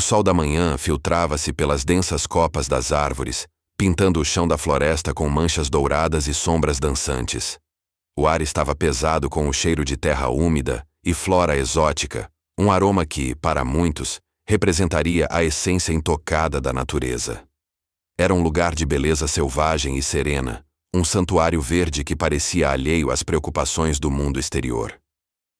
sol da manhã filtrava-se pelas densas copas das árvores, pintando o chão da floresta com manchas douradas e sombras dançantes. O ar estava pesado com o cheiro de terra úmida e flora exótica, um aroma que, para muitos, representaria a essência intocada da natureza. Era um lugar de beleza selvagem e serena, um santuário verde que parecia alheio às preocupações do mundo exterior.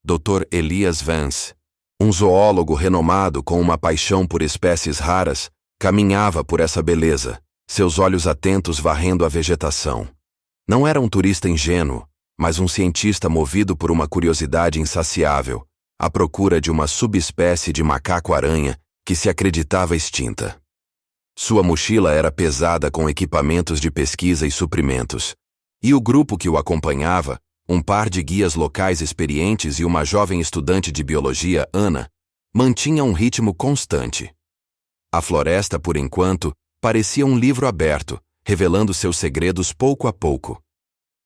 Dr. Elias Vance, um zoólogo renomado com uma paixão por espécies raras, caminhava por essa beleza, seus olhos atentos varrendo a vegetação. Não era um turista ingênuo, mas um cientista movido por uma curiosidade insaciável, à procura de uma subespécie de macaco-aranha que se acreditava extinta. Sua mochila era pesada com equipamentos de pesquisa e suprimentos, e o grupo que o acompanhava, um par de guias locais experientes e uma jovem estudante de biologia, Ana, mantinha um ritmo constante. A floresta, por enquanto, parecia um livro aberto, revelando seus segredos pouco a pouco.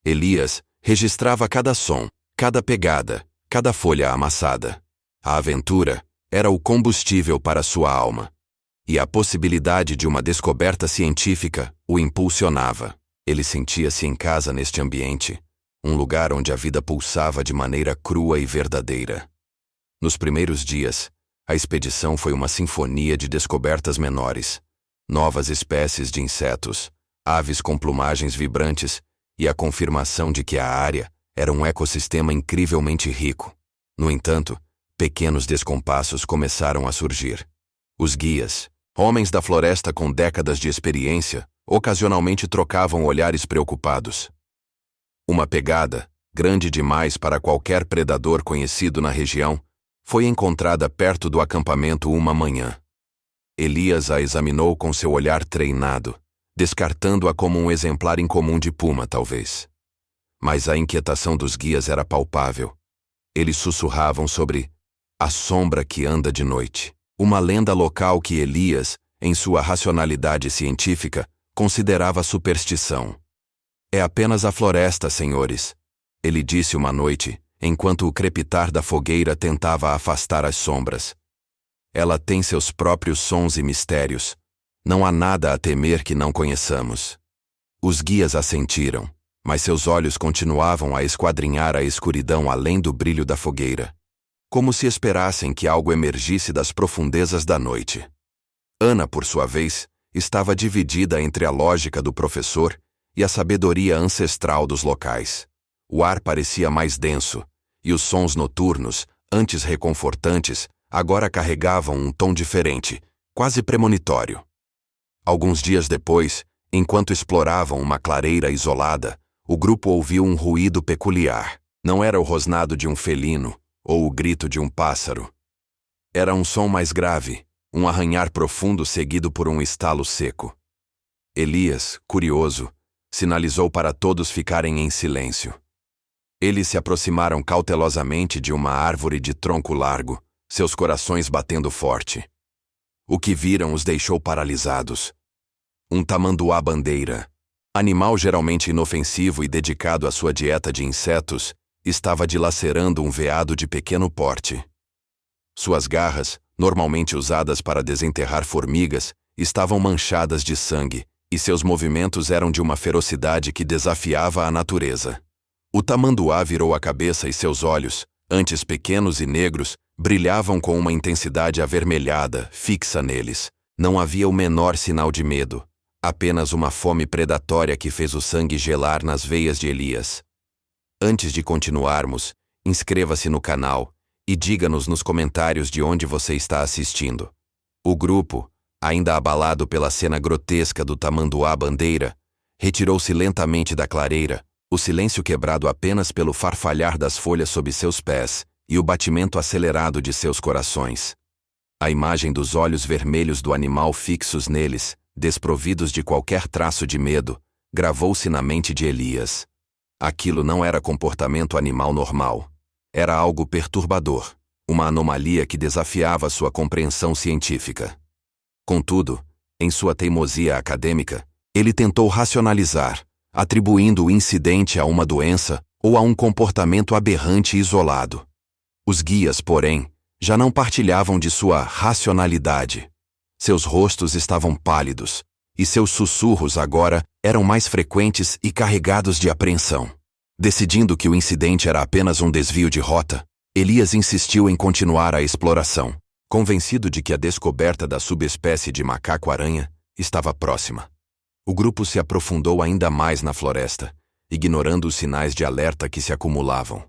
Elias registrava cada som, cada pegada, cada folha amassada. A aventura era o combustível para sua alma. E a possibilidade de uma descoberta científica o impulsionava. Ele sentia-se em casa neste ambiente, um lugar onde a vida pulsava de maneira crua e verdadeira. Nos primeiros dias, a expedição foi uma sinfonia de descobertas menores, novas espécies de insetos, aves com plumagens vibrantes e a confirmação de que a área era um ecossistema incrivelmente rico. No entanto, pequenos descompassos começaram a surgir. Os guias, homens da floresta com décadas de experiência, ocasionalmente trocavam olhares preocupados. Uma pegada, grande demais para qualquer predador conhecido na região, foi encontrada perto do acampamento uma manhã. Elias a examinou com seu olhar treinado, descartando-a como um exemplar incomum de puma, talvez. Mas a inquietação dos guias era palpável. Eles sussurravam sobre a sombra que anda de noite, uma lenda local que Elias, em sua racionalidade científica, considerava superstição. É apenas a floresta, senhores, ele disse uma noite, enquanto o crepitar da fogueira tentava afastar as sombras. Ela tem seus próprios sons e mistérios. Não há nada a temer que não conheçamos. Os guias assentiram, mas seus olhos continuavam a esquadrinhar a escuridão além do brilho da fogueira, como se esperassem que algo emergisse das profundezas da noite. Ana, por sua vez, estava dividida entre a lógica do professor e a sabedoria ancestral dos locais. O ar parecia mais denso, e os sons noturnos, antes reconfortantes, agora carregavam um tom diferente, quase premonitório. Alguns dias depois, enquanto exploravam uma clareira isolada, o grupo ouviu um ruído peculiar. Não era o rosnado de um felino ou o grito de um pássaro. Era um som mais grave, um arranhar profundo seguido por um estalo seco. Elias, curioso, sinalizou para todos ficarem em silêncio. Eles se aproximaram cautelosamente de uma árvore de tronco largo, seus corações batendo forte. O que viram os deixou paralisados. Um tamanduá-bandeira, animal geralmente inofensivo e dedicado à sua dieta de insetos, estava dilacerando um veado de pequeno porte. Suas garras, normalmente usadas para desenterrar formigas, estavam manchadas de sangue, e seus movimentos eram de uma ferocidade que desafiava a natureza. O tamanduá virou a cabeça e seus olhos, antes pequenos e negros, brilhavam com uma intensidade avermelhada, fixa neles. Não havia o menor sinal de medo, apenas uma fome predatória que fez o sangue gelar nas veias de Elias. Antes de continuarmos, inscreva-se no canal e diga-nos nos comentários de onde você está assistindo. O grupo, ainda abalado pela cena grotesca do tamanduá-bandeira, retirou-se lentamente da clareira, o silêncio quebrado apenas pelo farfalhar das folhas sob seus pés e o batimento acelerado de seus corações. A imagem dos olhos vermelhos do animal fixos neles, desprovidos de qualquer traço de medo, gravou-se na mente de Elias. Aquilo não era comportamento animal normal. Era algo perturbador, uma anomalia que desafiava sua compreensão científica. Contudo, em sua teimosia acadêmica, ele tentou racionalizar, atribuindo o incidente a uma doença ou a um comportamento aberrante e isolado. Os guias, porém, já não partilhavam de sua racionalidade. Seus rostos estavam pálidos, e seus sussurros agora eram mais frequentes e carregados de apreensão. Decidindo que o incidente era apenas um desvio de rota, Elias insistiu em continuar a exploração, convencido de que a descoberta da subespécie de macaco-aranha estava próxima. O grupo se aprofundou ainda mais na floresta, ignorando os sinais de alerta que se acumulavam.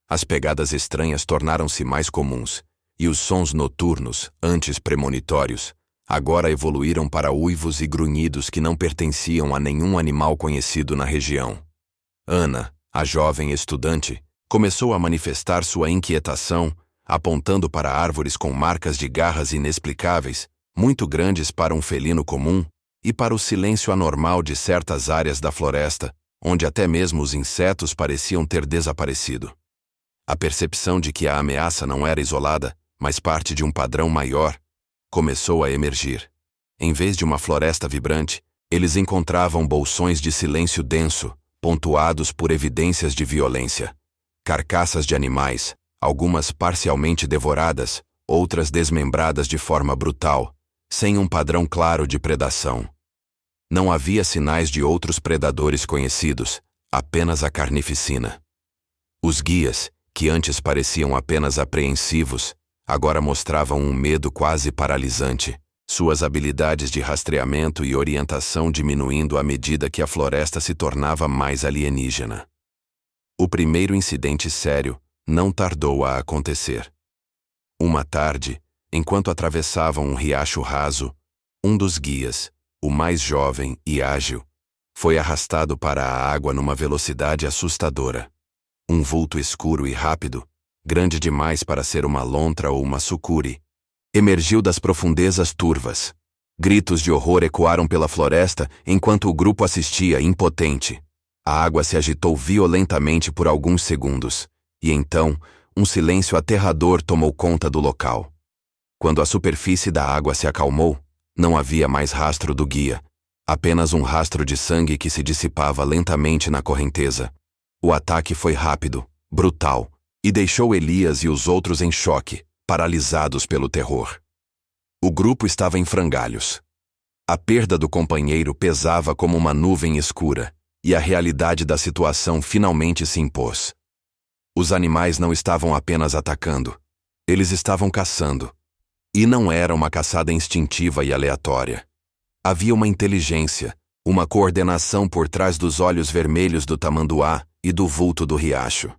As pegadas estranhas tornaram-se mais comuns, e os sons noturnos, antes premonitórios, agora evoluíram para uivos e grunhidos que não pertenciam a nenhum animal conhecido na região. Ana, a jovem estudante, começou a manifestar sua inquietação, apontando para árvores com marcas de garras inexplicáveis, muito grandes para um felino comum, e para o silêncio anormal de certas áreas da floresta, onde até mesmo os insetos pareciam ter desaparecido. A percepção de que a ameaça não era isolada, mas parte de um padrão maior, começou a emergir. Em vez de uma floresta vibrante, eles encontravam bolsões de silêncio denso, pontuados por evidências de violência. Carcaças de animais, algumas parcialmente devoradas, outras desmembradas de forma brutal, sem um padrão claro de predação. Não havia sinais de outros predadores conhecidos, apenas a carnificina. Os guias, que antes pareciam apenas apreensivos, agora mostravam um medo quase paralisante, suas habilidades de rastreamento e orientação diminuindo à medida que a floresta se tornava mais alienígena. O primeiro incidente sério não tardou a acontecer. Uma tarde, enquanto atravessavam um riacho raso, um dos guias, o mais jovem e ágil, foi arrastado para a água numa velocidade assustadora. Um vulto escuro e rápido, grande demais para ser uma lontra ou uma sucuri, emergiu das profundezas turvas. Gritos de horror ecoaram pela floresta enquanto o grupo assistia impotente. A água se agitou violentamente por alguns segundos, e então, um silêncio aterrador tomou conta do local. Quando a superfície da água se acalmou, não havia mais rastro do guia, apenas um rastro de sangue que se dissipava lentamente na correnteza. O ataque foi rápido, brutal, e deixou Elias e os outros em choque, paralisados pelo terror. O grupo estava em frangalhos. A perda do companheiro pesava como uma nuvem escura, e a realidade da situação finalmente se impôs. Os animais não estavam apenas atacando, eles estavam caçando. E não era uma caçada instintiva e aleatória. Havia uma inteligência, uma coordenação por trás dos olhos vermelhos do tamanduá e do vulto do riacho.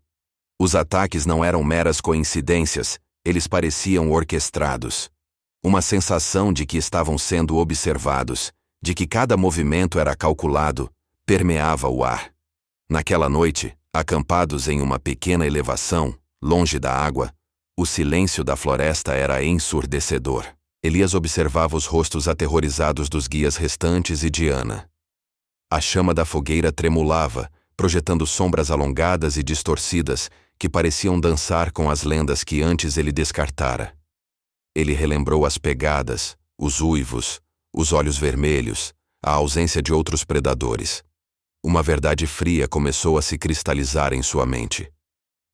Os ataques não eram meras coincidências, eles pareciam orquestrados. Uma sensação de que estavam sendo observados, de que cada movimento era calculado, permeava o ar. Naquela noite, acampados em uma pequena elevação, longe da água, o silêncio da floresta era ensurdecedor. Elias observava os rostos aterrorizados dos guias restantes e de Ana. A chama da fogueira tremulava, projetando sombras alongadas e distorcidas que pareciam dançar com as lendas que antes ele descartara. Ele relembrou as pegadas, os uivos, os olhos vermelhos, a ausência de outros predadores. Uma verdade fria começou a se cristalizar em sua mente.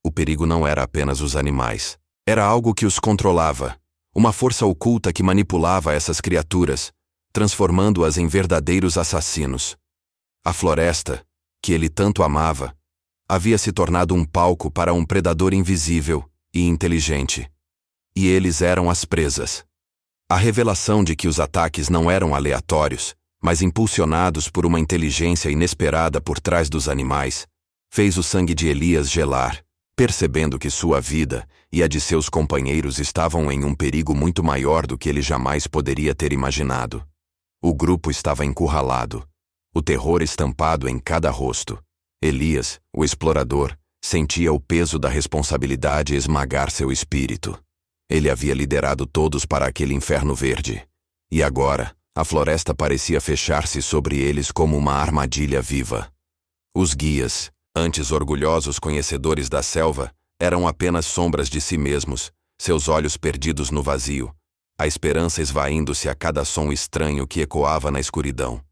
O perigo não era apenas os animais. Era algo que os controlava, uma força oculta que manipulava essas criaturas, transformando-as em verdadeiros assassinos. A floresta, que ele tanto amava, havia se tornado um palco para um predador invisível e inteligente. E eles eram as presas. A revelação de que os ataques não eram aleatórios, mas impulsionados por uma inteligência inesperada por trás dos animais, fez o sangue de Elias gelar, percebendo que sua vida e a de seus companheiros estavam em um perigo muito maior do que ele jamais poderia ter imaginado. O grupo estava encurralado, o terror estampado em cada rosto. Elias, o explorador, sentia o peso da responsabilidade esmagar seu espírito. Ele havia liderado todos para aquele inferno verde. E agora, a floresta parecia fechar-se sobre eles como uma armadilha viva. Os guias, antes orgulhosos conhecedores da selva, eram apenas sombras de si mesmos, seus olhos perdidos no vazio, a esperança esvaindo-se a cada som estranho que ecoava na escuridão.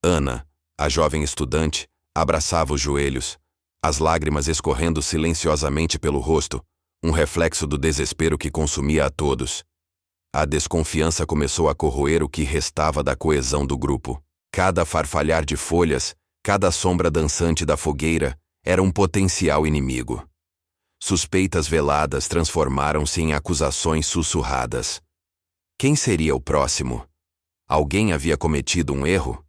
Ana, a jovem estudante, abraçava os joelhos, as lágrimas escorrendo silenciosamente pelo rosto, um reflexo do desespero que consumia a todos. A desconfiança começou a corroer o que restava da coesão do grupo. Cada farfalhar de folhas, cada sombra dançante da fogueira, era um potencial inimigo. Suspeitas veladas transformaram-se em acusações sussurradas. Quem seria o próximo? Alguém havia cometido um erro?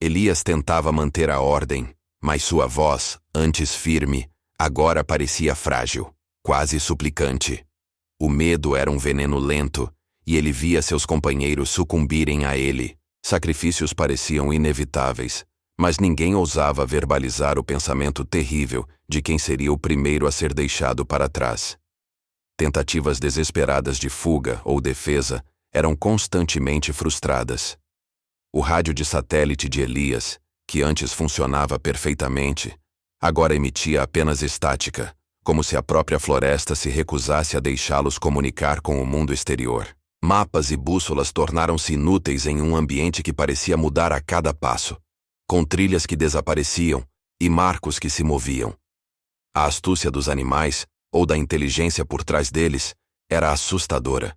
Elias tentava manter a ordem, mas sua voz, antes firme, agora parecia frágil, quase suplicante. O medo era um veneno lento, e ele via seus companheiros sucumbirem a ele. Sacrifícios pareciam inevitáveis, mas ninguém ousava verbalizar o pensamento terrível de quem seria o primeiro a ser deixado para trás. Tentativas desesperadas de fuga ou defesa eram constantemente frustradas. O rádio de satélite de Elias, que antes funcionava perfeitamente, agora emitia apenas estática, como se a própria floresta se recusasse a deixá-los comunicar com o mundo exterior. Mapas e bússolas tornaram-se inúteis em um ambiente que parecia mudar a cada passo, com trilhas que desapareciam e marcos que se moviam. A astúcia dos animais, ou da inteligência por trás deles, era assustadora.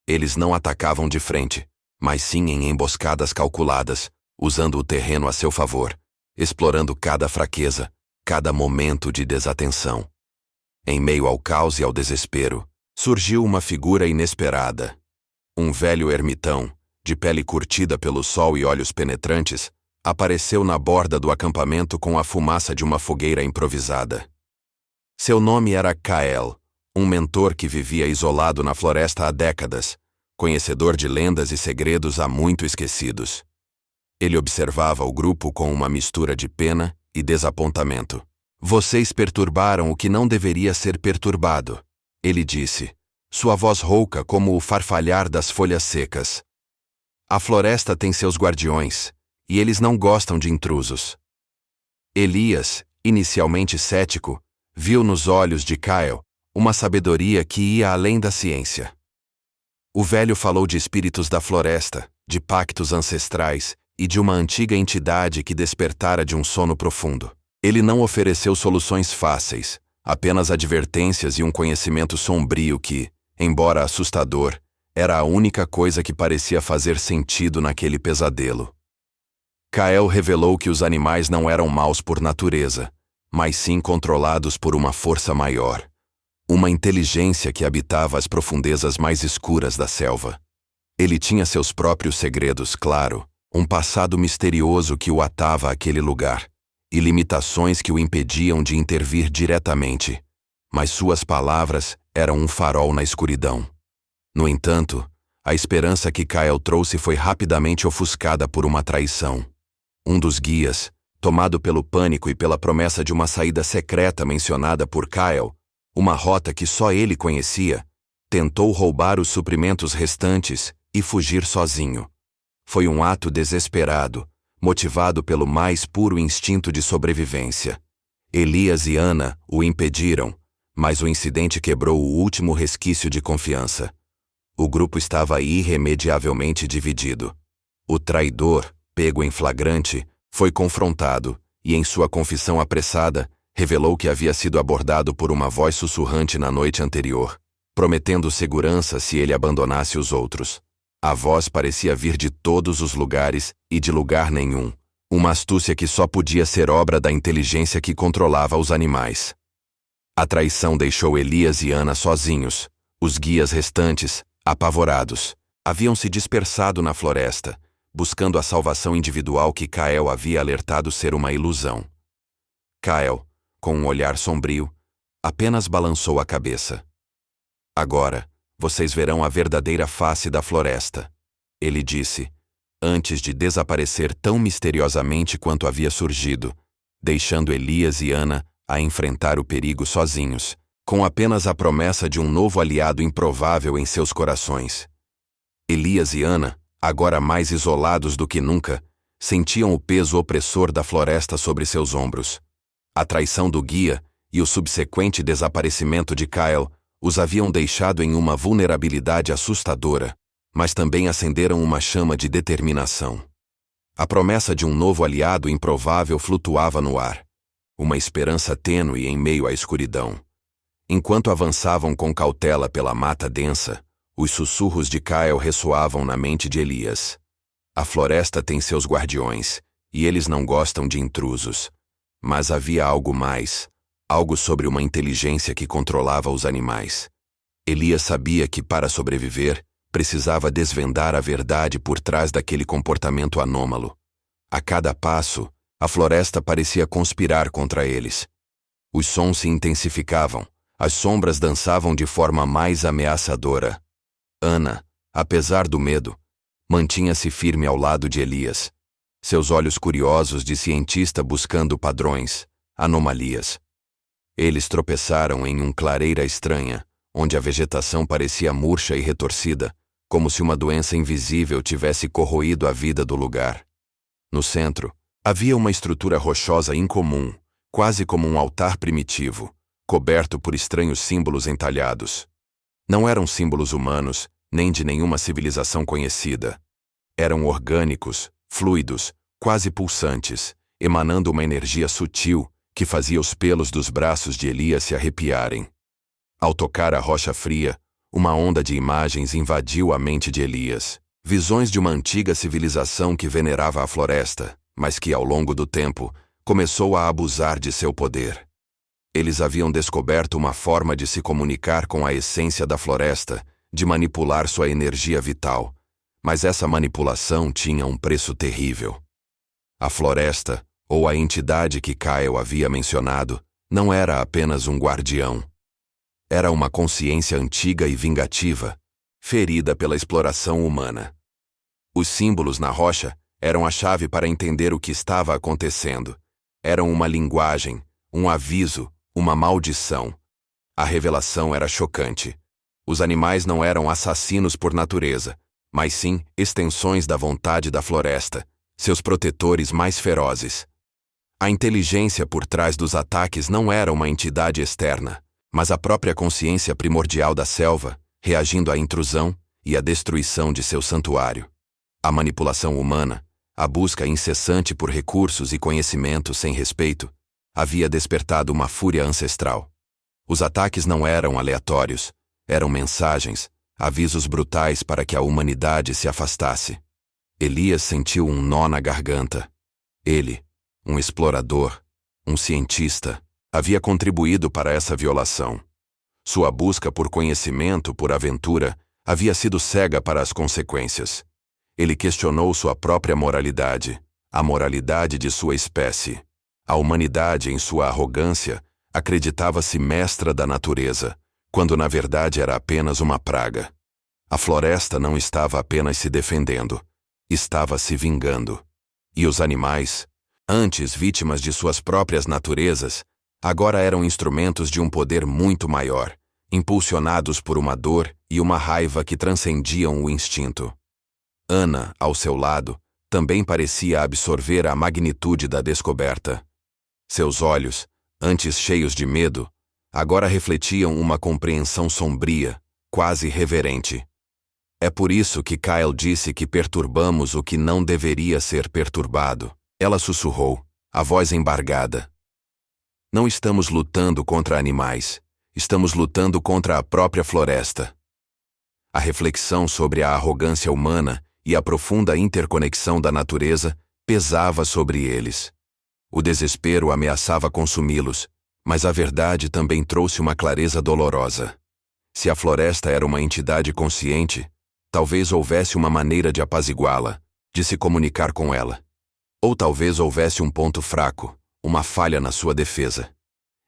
Eles não atacavam de frente, mas sim em emboscadas calculadas, usando o terreno a seu favor, explorando cada fraqueza, cada momento de desatenção. Em meio ao caos e ao desespero, surgiu uma figura inesperada. Um velho ermitão, de pele curtida pelo sol e olhos penetrantes, apareceu na borda do acampamento com a fumaça de uma fogueira improvisada. Seu nome era Kael, um mentor que vivia isolado na floresta há décadas, conhecedor de lendas e segredos há muito esquecidos. Ele observava o grupo com uma mistura de pena e desapontamento. Vocês perturbaram o que não deveria ser perturbado, ele disse, sua voz rouca como o farfalhar das folhas secas. A floresta tem seus guardiões, e eles não gostam de intrusos. Elias, inicialmente cético, viu nos olhos de Kael uma sabedoria que ia além da ciência. O velho falou de espíritos da floresta, de pactos ancestrais e de uma antiga entidade que despertara de um sono profundo. Ele não ofereceu soluções fáceis, apenas advertências e um conhecimento sombrio que, embora assustador, era a única coisa que parecia fazer sentido naquele pesadelo. Kael revelou que os animais não eram maus por natureza, mas sim controlados por uma força maior. Uma inteligência que habitava as profundezas mais escuras da selva. Ele tinha seus próprios segredos, claro, um passado misterioso que o atava àquele lugar, e limitações que o impediam de intervir diretamente, mas suas palavras eram um farol na escuridão. No entanto, a esperança que Kael trouxe foi rapidamente ofuscada por uma traição. Um dos guias, tomado pelo pânico e pela promessa de uma saída secreta mencionada por Kael, uma rota que só ele conhecia, tentou roubar os suprimentos restantes e fugir sozinho. Foi um ato desesperado, motivado pelo mais puro instinto de sobrevivência. Elias e Ana o impediram, mas o incidente quebrou o último resquício de confiança. O grupo estava irremediavelmente dividido. O traidor, pego em flagrante, foi confrontado e, em sua confissão apressada, revelou que havia sido abordado por uma voz sussurrante na noite anterior, prometendo segurança se ele abandonasse os outros. A voz parecia vir de todos os lugares e de lugar nenhum, uma astúcia que só podia ser obra da inteligência que controlava os animais. A traição deixou Elias e Ana sozinhos. Os guias restantes, apavorados, haviam se dispersado na floresta, buscando a salvação individual que Kael havia alertado ser uma ilusão. Kael, com um olhar sombrio, apenas balançou a cabeça. Agora, vocês verão a verdadeira face da floresta, ele disse, antes de desaparecer tão misteriosamente quanto havia surgido, deixando Elias e Ana a enfrentar o perigo sozinhos, com apenas a promessa de um novo aliado improvável em seus corações. Elias e Ana, agora mais isolados do que nunca, sentiam o peso opressor da floresta sobre seus ombros. A traição do guia e o subsequente desaparecimento de Kael os haviam deixado em uma vulnerabilidade assustadora, mas também acenderam uma chama de determinação. A promessa de um novo aliado improvável flutuava no ar, uma esperança tênue em meio à escuridão. Enquanto avançavam com cautela pela mata densa, Os sussurros de Kyle ressoavam na mente de Elias. A floresta tem seus guardiões, e eles não gostam de intrusos. Mas havia algo mais, algo sobre uma inteligência que controlava os animais. Elias sabia que, para sobreviver, precisava desvendar a verdade por trás daquele comportamento anômalo. A cada passo, a floresta parecia conspirar contra eles. Os sons se intensificavam, as sombras dançavam de forma mais ameaçadora. Ana, apesar do medo, mantinha-se firme ao lado de Elias, seus olhos curiosos de cientista buscando padrões, anomalias. Eles tropeçaram em uma clareira estranha, onde a vegetação parecia murcha e retorcida, como se uma doença invisível tivesse corroído a vida do lugar. No centro, havia uma estrutura rochosa incomum, quase como um altar primitivo, coberto por estranhos símbolos entalhados. Não eram símbolos humanos, nem de nenhuma civilização conhecida. Eram orgânicos, fluidos, quase pulsantes, emanando uma energia sutil que fazia os pelos dos braços de Elias se arrepiarem. Ao tocar a rocha fria, uma onda de imagens invadiu a mente de Elias. Visões de uma antiga civilização que venerava a floresta, mas que, ao longo do tempo, começou a abusar de seu poder. Eles haviam descoberto uma forma de se comunicar com a essência da floresta, de manipular sua energia vital, mas essa manipulação tinha um preço terrível. A floresta, ou a entidade que Kyle havia mencionado, não era apenas um guardião. Era uma consciência antiga e vingativa, ferida pela exploração humana. Os símbolos na rocha eram a chave para entender o que estava acontecendo. Eram uma linguagem, um aviso, uma maldição. A revelação era chocante. Os animais não eram assassinos por natureza, mas sim extensões da vontade da floresta, seus protetores mais ferozes. A inteligência por trás dos ataques não era uma entidade externa, mas a própria consciência primordial da selva, reagindo à intrusão e à destruição de seu santuário. A manipulação humana, a busca incessante por recursos e conhecimento sem respeito, havia despertado uma fúria ancestral. Os ataques não eram aleatórios, eram mensagens, avisos brutais para que a humanidade se afastasse. Elias sentiu um nó na garganta. Ele, um explorador, um cientista, havia contribuído para essa violação. Sua busca por conhecimento, por aventura, havia sido cega para as consequências. Ele questionou sua própria moralidade, a moralidade de sua espécie. A humanidade, em sua arrogância, acreditava-se mestra da natureza, quando na verdade era apenas uma praga. A floresta não estava apenas se defendendo, estava se vingando. E os animais, antes vítimas de suas próprias naturezas, agora eram instrumentos de um poder muito maior, impulsionados por uma dor e uma raiva que transcendiam o instinto. Ana, ao seu lado, também parecia absorver a magnitude da descoberta. Seus olhos, antes cheios de medo, agora refletiam uma compreensão sombria, quase reverente. É por isso que Kyle disse que perturbamos o que não deveria ser perturbado. Ela sussurrou, a voz embargada. Não estamos lutando contra animais, estamos lutando contra a própria floresta. A reflexão sobre a arrogância humana e a profunda interconexão da natureza pesava sobre eles. O desespero ameaçava consumi-los, mas a verdade também trouxe uma clareza dolorosa. Se a floresta era uma entidade consciente, talvez houvesse uma maneira de apaziguá-la, de se comunicar com ela. Ou talvez houvesse um ponto fraco, uma falha na sua defesa.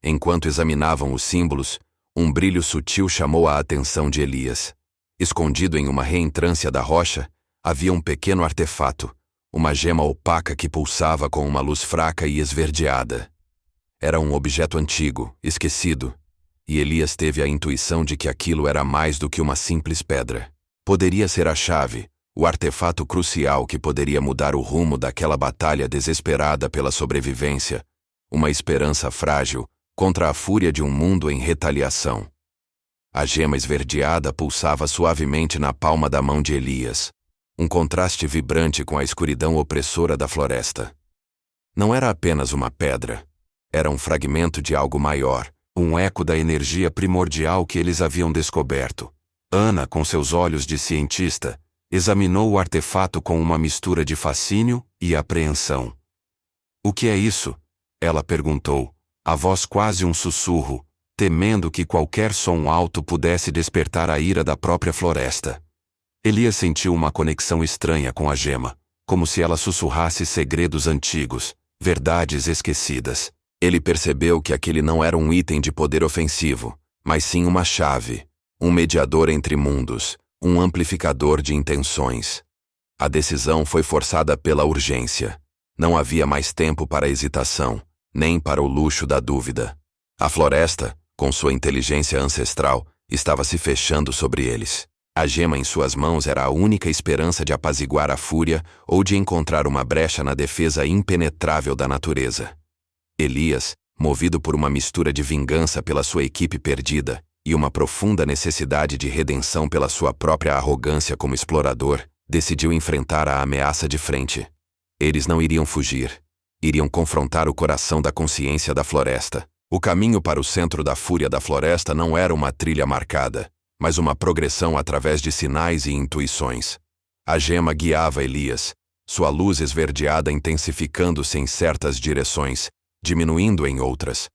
Enquanto examinavam os símbolos, um brilho sutil chamou a atenção de Elias. Escondido em uma reentrância da rocha, havia um pequeno artefato, uma gema opaca que pulsava com uma luz fraca e esverdeada. Era um objeto antigo, esquecido, e Elias teve a intuição de que aquilo era mais do que uma simples pedra. Poderia ser a chave, o artefato crucial que poderia mudar o rumo daquela batalha desesperada pela sobrevivência, uma esperança frágil contra a fúria de um mundo em retaliação. A gema esverdeada pulsava suavemente na palma da mão de Elias, um contraste vibrante com a escuridão opressora da floresta. Não era apenas uma pedra, era um fragmento de algo maior, um eco da energia primordial que eles haviam descoberto, Ana, com seus olhos de cientista, examinou o artefato com uma mistura de fascínio e apreensão. "O que é isso?" ela perguntou, a voz quase um sussurro, temendo que qualquer som alto pudesse despertar a ira da própria floresta. Elias sentiu uma conexão estranha com a gema, como se ela sussurrasse segredos antigos, verdades esquecidas. Ele percebeu que aquele não era um item de poder ofensivo, mas sim uma chave, um mediador entre mundos, um amplificador de intenções. A decisão foi forçada pela urgência. Não havia mais tempo para a hesitação, nem para o luxo da dúvida. A floresta, com sua inteligência ancestral, estava se fechando sobre eles. A gema em suas mãos era a única esperança de apaziguar a fúria ou de encontrar uma brecha na defesa impenetrável da natureza. Elias, movido por uma mistura de vingança pela sua equipe perdida e uma profunda necessidade de redenção pela sua própria arrogância como explorador, decidiu enfrentar a ameaça de frente. Eles não iriam fugir. Iriam confrontar o coração da consciência da floresta. O caminho para o centro da fúria da floresta não era uma trilha marcada, mas uma progressão através de sinais e intuições. A gema guiava Elias, sua luz esverdeada intensificando-se em certas direções, diminuindo em outras.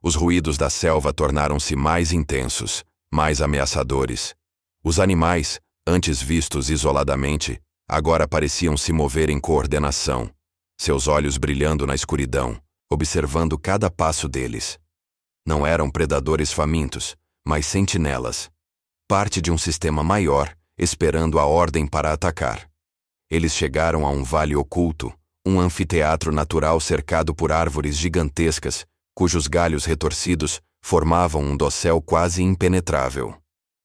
Os ruídos da selva tornaram-se mais intensos, mais ameaçadores. Os animais, antes vistos isoladamente, agora pareciam se mover em coordenação, seus olhos brilhando na escuridão, observando cada passo deles. Não eram predadores famintos, mas sentinelas. Parte de um sistema maior, esperando a ordem para atacar. Eles chegaram a um vale oculto, um anfiteatro natural cercado por árvores gigantescas, cujos galhos retorcidos formavam um dossel quase impenetrável.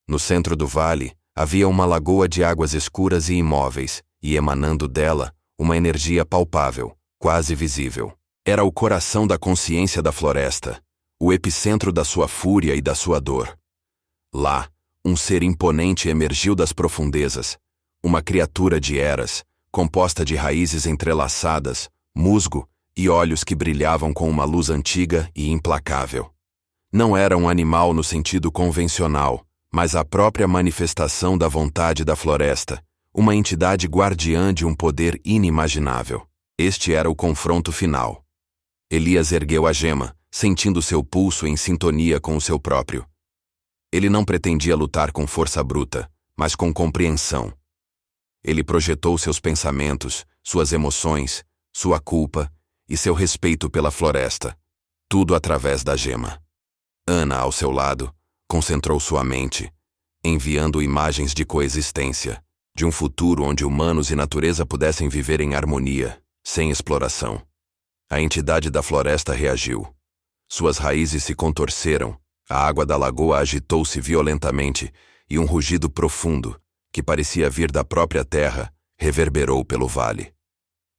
No centro do vale, havia uma lagoa de águas escuras e imóveis, e emanando dela, uma energia palpável, quase visível. Era o coração da consciência da floresta, o epicentro da sua fúria e da sua dor. Lá, um ser imponente emergiu das profundezas, uma criatura de eras, composta de raízes entrelaçadas, musgo e olhos que brilhavam com uma luz antiga e implacável. Não era um animal no sentido convencional, mas a própria manifestação da vontade da floresta, uma entidade guardiã de um poder inimaginável. Este era o confronto final. Elias ergueu a gema, sentindo seu pulso em sintonia com o seu próprio. Ele não pretendia lutar com força bruta, mas com compreensão. Ele projetou seus pensamentos, suas emoções, sua culpa e seu respeito pela floresta, tudo através da gema. Ana, ao seu lado, concentrou sua mente, enviando imagens de coexistência, de um futuro onde humanos e natureza pudessem viver em harmonia, sem exploração. A entidade da floresta reagiu. Suas raízes se contorceram, a água da lagoa agitou-se violentamente e um rugido profundo, que parecia vir da própria terra, reverberou pelo vale.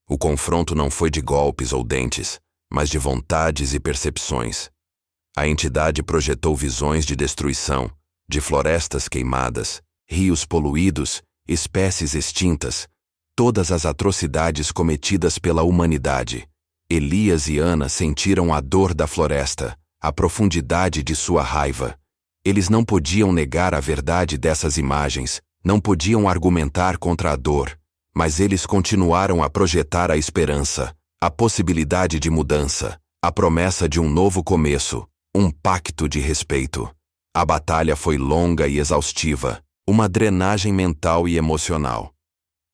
O confronto não foi de golpes ou dentes, mas de vontades e percepções. A entidade projetou visões de destruição, de florestas queimadas, rios poluídos, espécies extintas, todas as atrocidades cometidas pela humanidade. Elias e Ana sentiram a dor da floresta, a profundidade de sua raiva. Eles não podiam negar a verdade dessas imagens, não podiam argumentar contra a dor, mas eles continuaram a projetar a esperança, a possibilidade de mudança, a promessa de um novo começo, um pacto de respeito. A batalha foi longa e exaustiva, uma drenagem mental e emocional.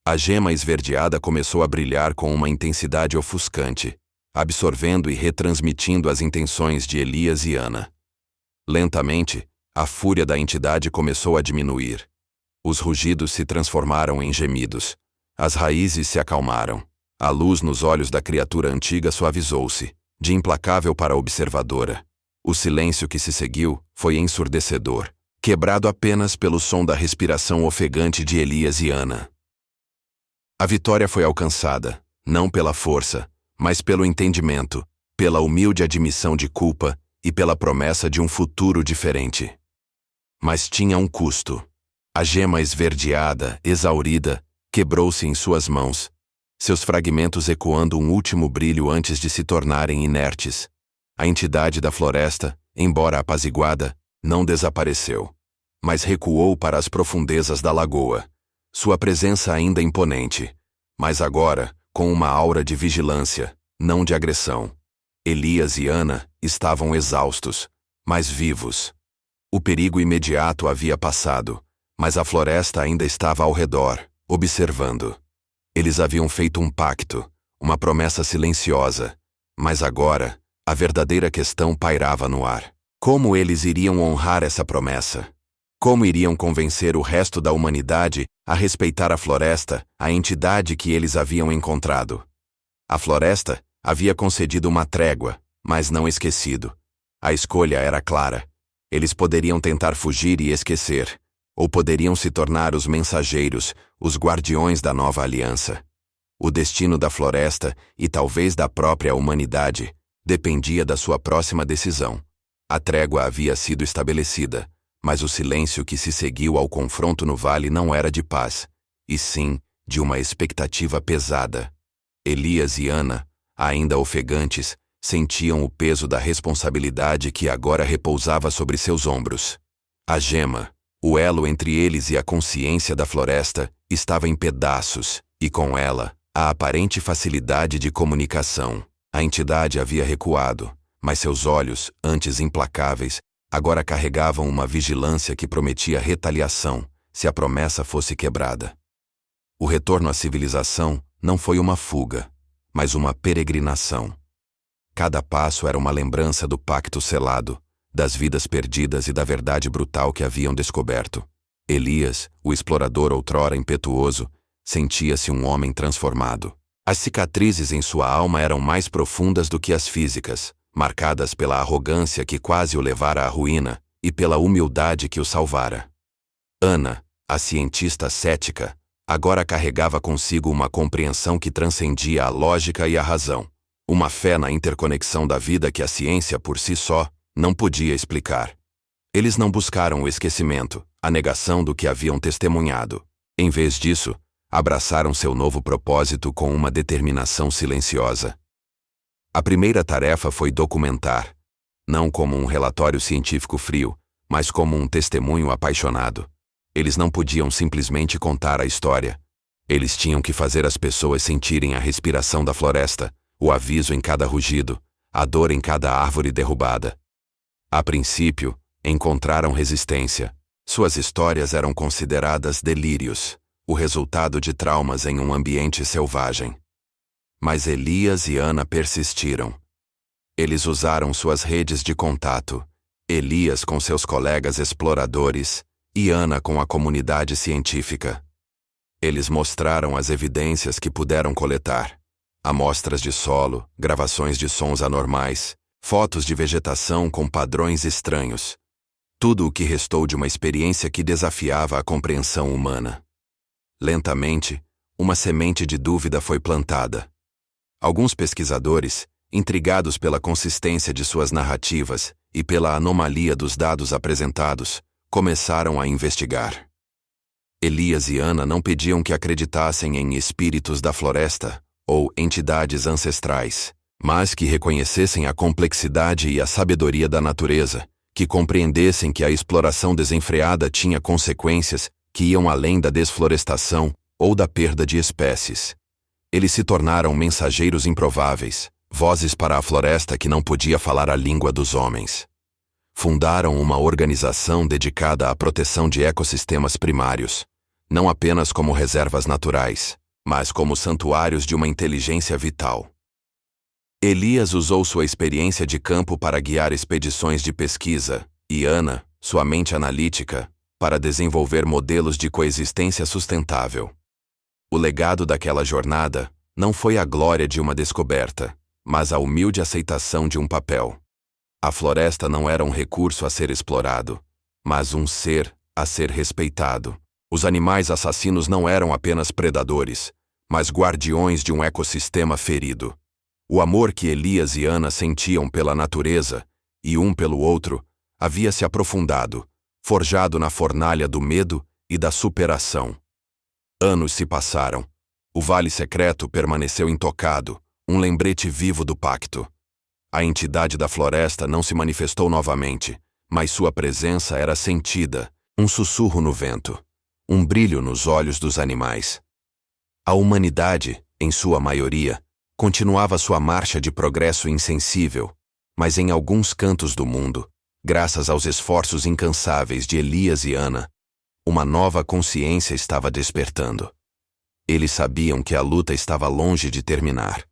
A gema esverdeada começou a brilhar com uma intensidade ofuscante, absorvendo e retransmitindo as intenções de Elias e Ana. Lentamente, a fúria da entidade começou a diminuir. Os rugidos se transformaram em gemidos. As raízes se acalmaram. A luz nos olhos da criatura antiga suavizou-se, de implacável para a observadora. O silêncio que se seguiu foi ensurdecedor, quebrado apenas pelo som da respiração ofegante de Elias e Ana. A vitória foi alcançada, não pela força, mas pelo entendimento, pela humilde admissão de culpa e pela promessa de um futuro diferente. Mas tinha um custo. A gema esverdeada, exaurida, quebrou-se em suas mãos, seus fragmentos ecoando um último brilho antes de se tornarem inertes. A entidade da floresta, embora apaziguada, não desapareceu. mas recuou para as profundezas da lagoa. Sua presença ainda imponente, mas agora com uma aura de vigilância, não de agressão. Elias e Ana estavam exaustos, mas vivos. O perigo imediato havia passado, mas a floresta ainda estava ao redor, observando. Eles haviam feito um pacto, uma promessa silenciosa, mas agora, a verdadeira questão pairava no ar. Como eles iriam honrar essa promessa? Como iriam convencer o resto da humanidade a respeitar a floresta, a entidade que eles haviam encontrado? A floresta havia concedido uma trégua, mas não esquecido. A escolha era clara. Eles poderiam tentar fugir e esquecer, ou poderiam se tornar os mensageiros, os guardiões da nova aliança. O destino da floresta, e talvez da própria humanidade, dependia da sua próxima decisão. A trégua havia sido estabelecida, mas o silêncio que se seguiu ao confronto no vale não era de paz, e sim de uma expectativa pesada. Elias e Ana, ainda ofegantes, sentiam o peso da responsabilidade que agora repousava sobre seus ombros. A gema, o elo entre eles e a consciência da floresta, estava em pedaços, e com ela, a aparente facilidade de comunicação. A entidade havia recuado, mas seus olhos, antes implacáveis, agora carregavam uma vigilância que prometia retaliação, se a promessa fosse quebrada. O retorno à civilização não foi uma fuga, mas uma peregrinação. Cada passo era uma lembrança do pacto selado, das vidas perdidas e da verdade brutal que haviam descoberto. Elias, o explorador outrora impetuoso, sentia-se um homem transformado. As cicatrizes em sua alma eram mais profundas do que as físicas, marcadas pela arrogância que quase o levara à ruína e pela humildade que o salvara. Ana, a cientista cética, agora carregava consigo uma compreensão que transcendia a lógica e a razão, uma fé na interconexão da vida que a ciência por si só não podia explicar. Eles não buscaram o esquecimento, a negação do que haviam testemunhado. Em vez disso, abraçaram seu novo propósito com uma determinação silenciosa. A primeira tarefa foi documentar, não como um relatório científico frio, mas como um testemunho apaixonado. Eles não podiam simplesmente contar a história. Eles tinham que fazer as pessoas sentirem a respiração da floresta, o aviso em cada rugido, a dor em cada árvore derrubada. A princípio, encontraram resistência. Suas histórias eram consideradas delírios, o resultado de traumas em um ambiente selvagem. Mas Elias e Ana persistiram. Eles usaram suas redes de contato, Elias com seus colegas exploradores e Ana com a comunidade científica. Eles mostraram as evidências que puderam coletar: amostras de solo, gravações de sons anormais, fotos de vegetação com padrões estranhos. Tudo o que restou de uma experiência que desafiava a compreensão humana. Lentamente, uma semente de dúvida foi plantada. Alguns pesquisadores, intrigados pela consistência de suas narrativas e pela anomalia dos dados apresentados, começaram a investigar. Elias e Ana não pediam que acreditassem em espíritos da floresta ou entidades ancestrais, mas que reconhecessem a complexidade e a sabedoria da natureza, que compreendessem que a exploração desenfreada tinha consequências que iam além da desflorestação ou da perda de espécies. Eles se tornaram mensageiros improváveis, vozes para a floresta que não podia falar a língua dos homens. Fundaram uma organização dedicada à proteção de ecossistemas primários, não apenas como reservas naturais, mas como santuários de uma inteligência vital. Elias usou sua experiência de campo para guiar expedições de pesquisa, e Ana, sua mente analítica, para desenvolver modelos de coexistência sustentável. O legado daquela jornada não foi a glória de uma descoberta, mas a humilde aceitação de um papel. A floresta não era um recurso a ser explorado, mas um ser a ser respeitado. Os animais assassinos não eram apenas predadores, mas guardiões de um ecossistema ferido. O amor que Elias e Ana sentiam pela natureza, e um pelo outro, havia se aprofundado, forjado na fornalha do medo e da superação. Anos se passaram. O vale secreto permaneceu intocado, um lembrete vivo do pacto. A entidade da floresta não se manifestou novamente, mas sua presença era sentida, Um sussurro no vento. Um brilho nos olhos dos animais. A humanidade, em sua maioria, continuava sua marcha de progresso insensível, mas em alguns cantos do mundo, graças aos esforços incansáveis de Elias e Ana, uma nova consciência estava despertando. Eles sabiam que a luta estava longe de terminar.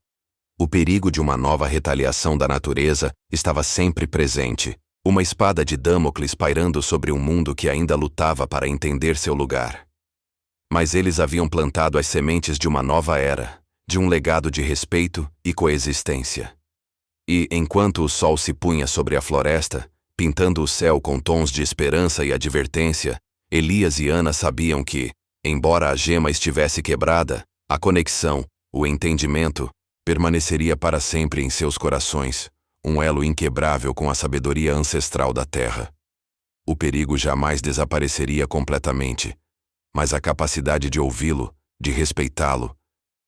O perigo de uma nova retaliação da natureza estava sempre presente, uma espada de Damocles pairando sobre um mundo que ainda lutava para entender seu lugar. Mas eles haviam plantado as sementes de uma nova era, de um legado de respeito e coexistência. E, enquanto o sol se punha sobre a floresta, pintando o céu com tons de esperança e advertência, Elias e Ana sabiam que, embora a gema estivesse quebrada, a conexão, o entendimento, permaneceria para sempre em seus corações, um elo inquebrável com a sabedoria ancestral da terra. O perigo jamais desapareceria completamente, mas a capacidade de ouvi-lo, de respeitá-lo,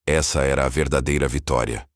essa era a verdadeira vitória.